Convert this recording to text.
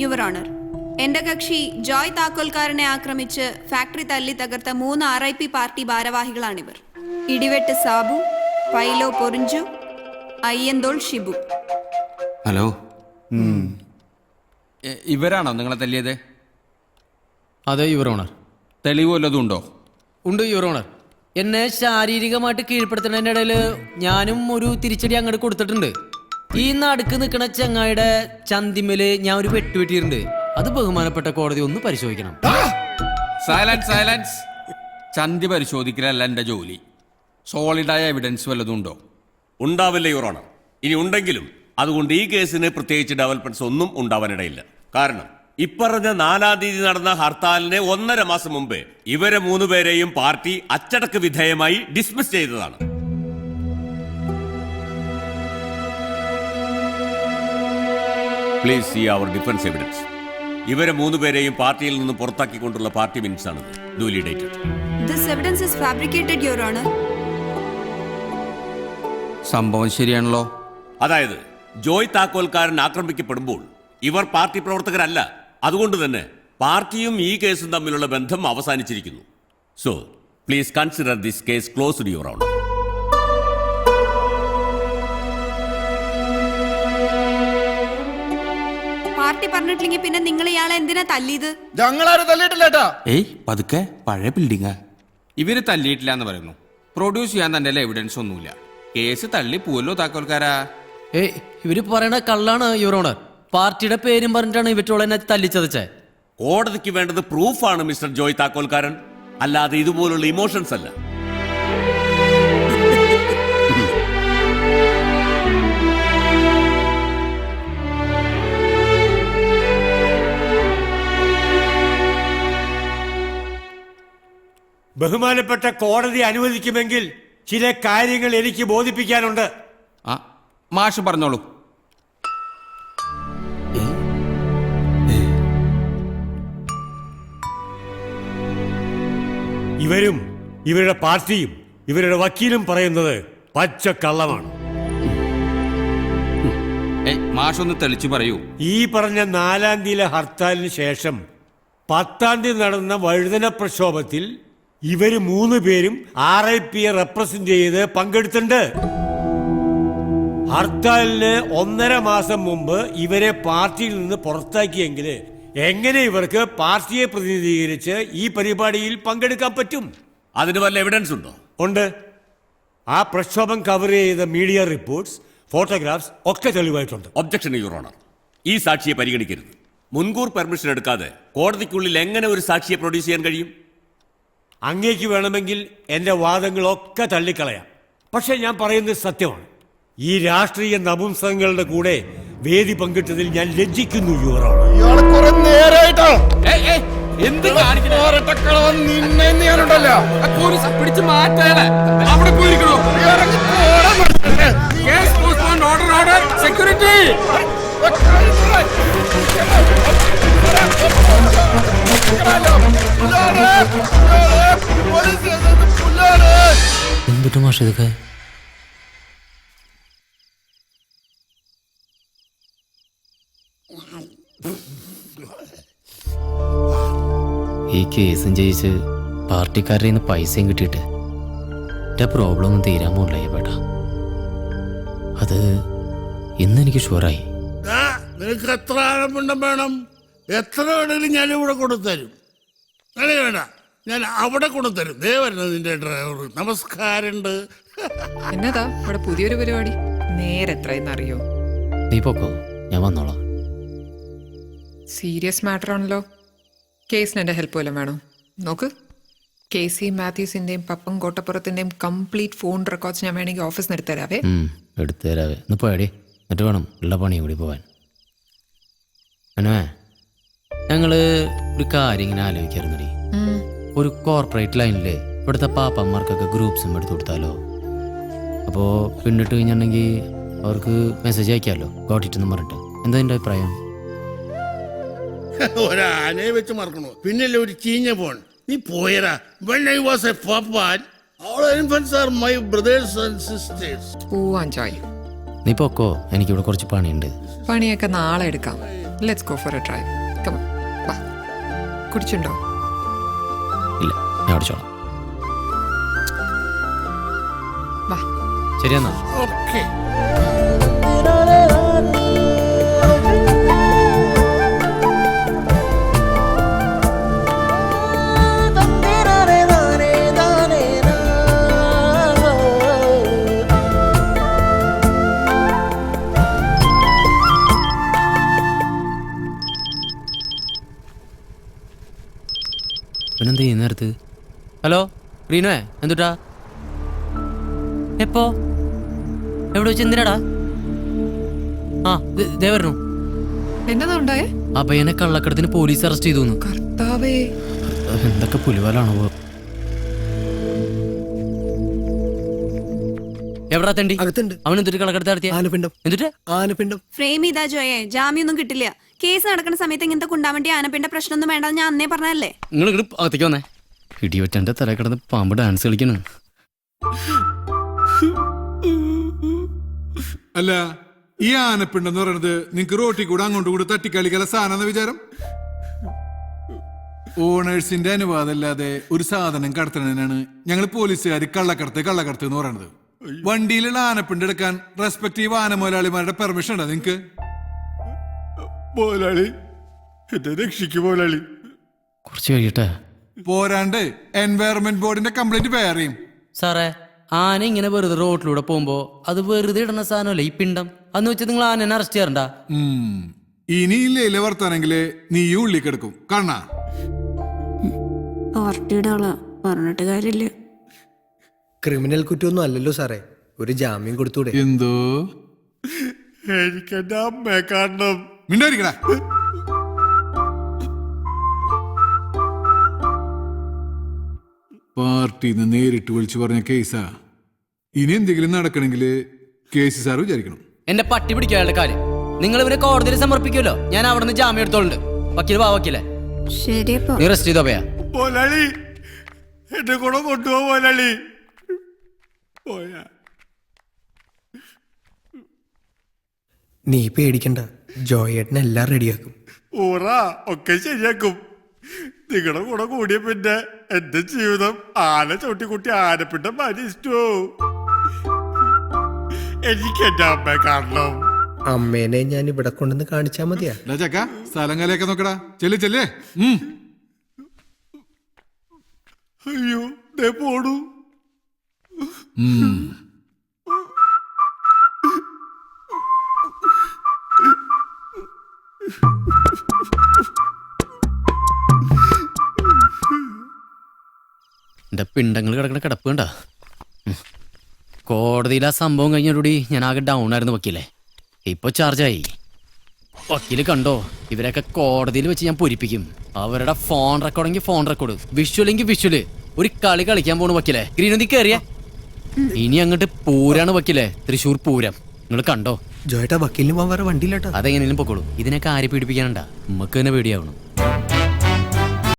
Your honour, എന്റെ കക്ഷി ജോയ് താക്കോൽക്കാരനെ ആക്രമിച്ച് ഫാക്ടറി തല്ലി തകർത്ത 3 RIP പാർട്ടി ഭാരവാഹികളാണിവർ. ഇടിവെട്ട് സാബു, പൈലോ പൊറിഞ്ചു, അയ്യന്തോൾ ഷിബു. ഹലോ, ഇവരാണോ നിങ്ങളെ തല്ലിയത്? അതെ യുവർ ഓണർ. തെളിവ് വല്ലതും ഉണ്ടോ? ഉണ്ട് യുവർ ഓണർ. എന്നെ ശാരീരികമായിട്ട് കീഴ്പ്പെടുത്തുന്നതിൻ്റെ ഇടയിൽ ഞാനും ഒരു തിരിച്ചടി അങ്ങോട്ട് കൊടുത്തിട്ടുണ്ട്. ഈ നടുക്ക് നിൽക്കുന്ന ചങ്ങായിയുടെ ചന്തിമേല് ഞാൻ ഒരു വെട്ടിയിട്ടുണ്ട്. അത് ബഹുമാനപ്പെട്ട കോടതി ഒന്ന് പരിശോധിക്കണം. Silence, silence. ചന്തി പരിശോധിക്കലല്ല എൻ്റെ ജോലി. സോളിഡായ എവിഡൻസ് വല്ലതും ഉണ്ടോ? ഉണ്ടാവില്ല യുവർ ഓണർ. ഇനി ഉണ്ടെങ്കിലും അതുകൊണ്ട് ഈ കേസിന് പ്രത്യേകിച്ച് ഡെവലപ്മെന്റ്സ് ഒന്നും ഉണ്ടാവാനിടയില്ല. കാരണം ഇപ്പറഞ്ഞ 4-ാം തീയതി നടന്ന ഹർത്താലിന് 1.5 മാസം മുമ്പ് ഇവരെ 3 പേരെയും പാർട്ടി അച്ചടക്ക വിധേയമായി ഡിസ്മിസ് ചെയ്തതാണ്. Please see our defence evidence. ഇവരെ 3 പേരെയും പാർട്ടിയിൽ നിന്ന് പുറത്താക്കിക്കൊണ്ടുള്ള പാർട്ടി മിനിറ്റ്സ് ആണിത്. Duly dated. This evidence is fabricated your honour. സംഭവം ശരിയാണല്ലോ. അതായത് ജോയ് താക്കോൽക്കാരൻ ആക്രമിക്കപ്പെടുമ്പോൾ ഇവർ പാർട്ടി പ്രവർത്തകരല്ല. അതുകൊണ്ട് തന്നെ പാർട്ടിയും ഈ കേസും തമ്മിലുള്ള ബന്ധം അവസാനിച്ചിരിക്കുന്നു. So please consider this case closed your honour. Party പറഞ്ഞിട്ടില്ലെങ്കിൽ പിന്നെ നിങ്ങൾ ഇയാളെ എന്തിനാ തല്ലിയത്? ഞങ്ങളാരും തല്ലിയിട്ടില്ലേട്ടാ. ഏയ് പതുക്കെ, പഴയ ബിൽഡിങ്ങാ. ഇവര് തല്ലിയിട്ടില്ല എന്ന് പറയുന്നു. പ്രൊഡ്യൂസ് ചെയ്യാൻ തന്റെ എവിഡൻസ് ഒന്നുമില്ല. കേസ് തള്ളി പോവല്ലോ താക്കോൽക്കാരാ. ഇവര് പറയണ കള്ളാണ് യുവർ ഓണർ. പാർട്ടിയുടെ പേരും പറഞ്ഞിട്ടാണ് ഇവറ്റോളെന്നെ തല്ലിച്ചതച്ചേ. കോടതിക്ക് വേണ്ടത് പ്രൂഫാണ് മിസ്റ്റർ ജോയ് താക്കോൽക്കാരൻ, അല്ലാതെ ഇതുപോലുള്ള ഇമോഷൻസ് അല്ല. ബഹുമാനപ്പെട്ട കോടതി അനുവദിക്കുമെങ്കിൽ ചില കാര്യങ്ങൾ എനിക്ക് ബോധിപ്പിക്കാനുണ്ട്. ആ മാഷ് പറഞ്ഞോളൂ. ഇവരും ഇവരുടെ പാർട്ടിയും ഇവരുടെ വക്കീലും പറയുന്നത് പച്ചക്കള്ളമാണ്. മാഷൊന്ന് തെളിച്ചു പറയൂ. ഈ പറഞ്ഞ 4-ാം തീയതി ഹർത്താലിന് ശേഷം 10-ാം തീയതി നടന്ന വഴുതന പ്രക്ഷോഭത്തിൽ ഇവര് 3 പേരും RIPയെ റെപ്രസെന്റ് ചെയ്ത് പങ്കെടുത്തിട്ടുണ്ട്. ഹർത്താലിന് 1.5 മാസം മുമ്പ് ഇവരെ പാർട്ടിയിൽ നിന്ന് പുറത്താക്കിയെങ്കിൽ എങ്ങനെ ഇവർക്ക് പാർട്ടിയെ പ്രതിനിധീകരിച്ച് ഈ പരിപാടിയിൽ പങ്കെടുക്കാൻ പറ്റും? അതിന് വല്ല എവിഡൻസ് ഉണ്ടോ? ഉണ്ട്. ആ പ്രക്ഷോഭം കവർ ചെയ്ത മീഡിയ റിപ്പോർട്ട്സ്, ഫോട്ടോഗ്രാഫ്സ് ഒക്കെ തെളിവായിട്ടുണ്ട്. Objection your honour. ഈ സാക്ഷിയെ പരിഗണിക്കരുത്. മുൻകൂർ പെർമിഷൻ എടുക്കാതെ കോടതിക്കുള്ളിൽ എങ്ങനെ ഒരു സാക്ഷിയെ പ്രൊഡ്യൂസ് ചെയ്യാൻ കഴിയും? അങ്ങേക്ക് വേണമെങ്കിൽ എന്റെ വാദങ്ങളൊക്കെ തള്ളിക്കളയാം. പക്ഷെ ഞാൻ പറയുന്നത് സത്യമാണ്. ഈ രാഷ്ട്രീയ നപുംസകങ്ങളുടെ കൂടെ വേദി പങ്കിട്ടതിൽ ഞാൻ ലജ്ജിക്കുന്നു യുവർ ഓണർ. ഇയാള് കുറെ നേരായിട്ടോ എന്ത് നിന്നെ ഞാനുണ്ടല്ലോ പിടിച്ചു മാറ്റാണ്. അവിടെ പോയിരിക്കണോ? സെക്യൂരിറ്റി എന്തിട്ട് മാഷ ഇതൊക്കെ? ഈ കേസും ജയിച്ച് പാർട്ടിക്കാരുടെ നിന്ന് പൈസയും കിട്ടിയിട്ട് എൻ്റെ പ്രോബ്ലം ഒന്നും തീരാൻ പോകില്ല പേട്ടാ. അത് ഇന്നെനിക്ക് ഷുവറായി. നിനക്ക് എത്ര ആഴമുണ്ടം വേണം? എത്ര വേണമെങ്കിലും ഞാൻ ഇവിടെ കൊണ്ടുതരും. അല്ലേ വേണ്ട, ഞാൻ അവിടെ കൊണ്ടുതരും. ദേ വരുന്നത് നിന്റെ ഡ്രൈവർ. നമസ്കാരമുണ്ട്. എന്നതാ ഇവിടെ പുതിയൊരു പരിപാടി? നേരെത്രയെന്നറിയോ? നീ പൊക്കോ, ഞാൻ വന്നോളാം. സീരിയസ് മാറ്റർ ആണല്ലോ. കേസിന് എൻ്റെ ഹെൽപ്പ് വല്ലതും വേണോ? നോക്ക്, KC മാത്യൂസിൻ്റെയും പപ്പൻ കോട്ടപ്പുറത്തിൻ്റെയും കംപ്ലീറ്റ് ഫോൺ റെക്കോർഡ്സ് ഞാൻ വേണമെങ്കിൽ ഓഫീസിൽ നിന്ന് എടുത്തുതരാവേ. എടുത്തുതരാവേ. ഒന്ന് പോയടി, എന്നിട്ട് വേണം ഉള്ള പണിയും കൂടി പോവാൻ. അനേ, ഞങ്ങൾ ഒരു കാര്യം ഇങ്ങനെ ആലോചിക്കാറുണ്ടടി. ഒരു കോർപ്പറേറ്റ് ലൈനിൽ ഇവിടുത്തെ പാപ്പന്മാർക്കൊക്കെ ഗ്രൂപ്പ്സും എടുത്തു കൊടുത്താലോ? അപ്പോൾ പിന്നിട്ട് കഴിഞ്ഞിട്ടുണ്ടെങ്കിൽ അവർക്ക് മെസ്സേജ് അയക്കാമല്ലോ, ഗോട്ടിട്ടെന്ന് പറഞ്ഞിട്ട്. എന്താ എൻ്റെ അഭിപ്രായം? ഒരാനയെ വെച്ച് മറക്കണോ? പിന്നല്ലേ ഒരു ചീഞ്ഞ പോൺ. നീ പോയരാ. When I was a papan, all infants are my brothers and sisters. പോവാൻ ജോയ്. നീ പൊക്കോ, എനിക്കിവിടെ കുറച്ച് പണിയുണ്ട്. പണിയൊക്കെ നാളെ എടുക്കാം. Let's go for a drive. Come on, വാ. കുടിച്ചുണ്ടോ? ഇല്ല, ഞാൻ ഓടിച്ചോളാം. വാ. ശരി എന്നാ. ഓക്കെ. പിന്നെന്ത് ചെയ്യുന്ന നേരത്ത്? ഹലോ റീനുവേ, എന്തുട്ടാ? എപ്പോ? എവിടെ വെച്ച്? എന്തിനാടാ? ആ ദേ വരണു. എന്നതാ ഉണ്ടായേ? ആ പയ്യനെ കള്ളക്കടത്തിന് പോലീസ് അറസ്റ്റ് ചെയ്തു. കർത്താവേ, എന്തൊക്കെ പുലിവാലാണോ? എവിടാ തണ്ടി? അവൻ എന്തിട്ട് കള്ളക്കടത്ത് നടത്തിയ? എന്നിട്ട് ആനപ്പിണ്ടം ഫ്രെയിം ചെയ്താ ജോയെ, ജാമ്യൊന്നും കിട്ടില്ല. കേസ് നടക്കുന്ന സമയത്ത് ഇങ്ങനത്തെ കുണ്ടാവേണ്ടി ആനപ്പിണ്ട പ്രശ്നമൊന്നും വേണ്ടെന്ന് ഞാൻ അന്നേ പറഞ്ഞല്ലേ. നിങ്ങൾ ഇങ്ങോട്ട് അകത്തേക്ക് വന്നേ. ഇടിവെറ്റന്റെ തല കിടന്ന് പാമ്പ് ഡാൻസ് കളിക്കണം. അല്ല, ഈ ആനപ്പിണ്ടെന്ന് പറയുന്നത് നിങ്ങക്ക് റോട്ടിൽ കൂടെ അങ്ങോട്ടും കൂടെ തട്ടിക്കളിക്കല സാധനം വിചാരം? ഓണേഴ്സിന്റെ അനുവാദമില്ലാതെ ഒരു സാധനം കടത്തുന്നതിനാണ് ഞങ്ങൾ പോലീസുകാർ കള്ളക്കടത്ത് എന്ന് പറയുന്നത്. വണ്ടിയിലുള്ള ആനപ്പിണ്ട് എടുക്കാൻ റെസ്പെക്റ്റീവ് ആന മുതലാളിമാരുടെ പെർമിഷൻ ഉണ്ടോ നിങ്ങക്ക്? മുതലാളി, എന്നെ രക്ഷിക്കും മുതലാളി. കുറച്ച് കഴിയട്ടെ. പോരാണ്ട് എൻവയറൺമെന്റ് ബോർഡിന്റെ കംപ്ലൈന്റ് വേറെയും. സാറേ, ആന ഇങ്ങനെ വെറുതെ റോട്ടിലൂടെ പോകുമ്പോ അത് വെറുതെ ഇടുന്ന സാധനമല്ലേ ഈ പിണ്ടം? അന്ന് വെച്ച് നിങ്ങൾ ആനനെ അറസ്റ്റ് ചെയ്യാറുണ്ട? ഇനിയില്ലേ വർത്താനെങ്കില് നീയും ഉള്ളി കിടക്കും കാണാ. പാർട്ടിയുടെ ആളാ, പറഞ്ഞിട്ട് കാര്യമില്ല. ക്രിമിനൽ കുറ്റമൊന്നും അല്ലല്ലോ സാറേ, ഒരു ജാമ്യം കൊടുത്തൂടെ? എന്തോ എനിക്കെന്റെ അമ്മയെ കാണണം. മിണ്ടായിരിക്കടാ. പാർട്ടിന്ന് നേരിട്ട് വിളിച്ചു പറഞ്ഞ കേസാ. ഇനി എന്തെങ്കിലും നടക്കണമെങ്കിൽ കേസ് സാർ വിചാരിക്കണം. എന്റെ പട്ടി പിടിക്കാനുള്ള കാര്യം നിങ്ങൾ ഇവരെ കോടതിയിൽ സമർപ്പിക്കുമല്ലോ. ഞാൻ അവിടെ നിന്ന് ജാമ്യം എടുത്തോളുണ്ട്. വക്കീൽ വക്കീലെ ശരിയപ്പോ നീ റെസ്റ്റ് ചെയ്തോ. പയ്യാ മുതലാളി, എന്റെ കൂടെ കൊണ്ടുപോ മുതലാളി. പോയാ നീ പേടിക്കണ്ട, ജോയേട്ടൻ എല്ലാം റെഡിയാക്കും. ഊറാ ഒക്കെ ശരിയാക്കും. നിങ്ങളുടെ കൂടെ കൂടിയ പിന്നെ എന്റെ ജീവിതം ആന ചവിട്ടിക്കുട്ടി ആനപ്പിണ്ട മരിച്ചോ. എനിക്ക് എന്റെ അമ്മയെ കാണണം. അമ്മേനെ ഞാൻ ഇവിടെ കൊണ്ടുവന്ന് കാണിച്ചാ മതിയാ? ചക്ക സ്ഥലം കലയൊക്കെ നോക്കടാ. ചെല്ലേ. അയ്യോ, ദേ പോടൂ. എന്റെ പിണ്ടങ്ങൾ കിടക്കണ കിടപ്പ് കണ്ട. കോടതിയിൽ ആ സംഭവം കഴിഞ്ഞോടുകൂടി ഞാൻ ആകെ ഡൗൺ ആയിരുന്നു വക്കീലെ. ഇപ്പൊ ചാർജായി. വക്കീല് കണ്ടോ, ഇവരൊക്കെ കോടതിയിൽ വെച്ച് ഞാൻ പൊരിപ്പിക്കും. അവരുടെ ഫോൺ റെക്കോർഡെങ്കിൽ ഫോൺ റെക്കോർഡ്, വിഷ്വലെങ്കിൽ വിഷ്വല്. ഒരു കളി കളിക്കാൻ പോണു വക്കീലെ. ഗ്രീനന്തി കയറിയ ഇനി അങ്ങോട്ട് പൂരാണ് വക്കീലെ, തൃശ്ശൂർ പൂരം. നിങ്ങൾ കണ്ടോ? ജോയേട്ടാ, വക്കീലിന് പോകാൻ വേറെ വണ്ടിയില്ലാട്ടോ. അതെങ്ങനെയും പൊക്കോളൂ. ഇതിനൊക്കെ ആരെ പീഡിപ്പിക്കാനുണ്ടാ? നമുക്ക് തന്നെ പേടിയാവണം.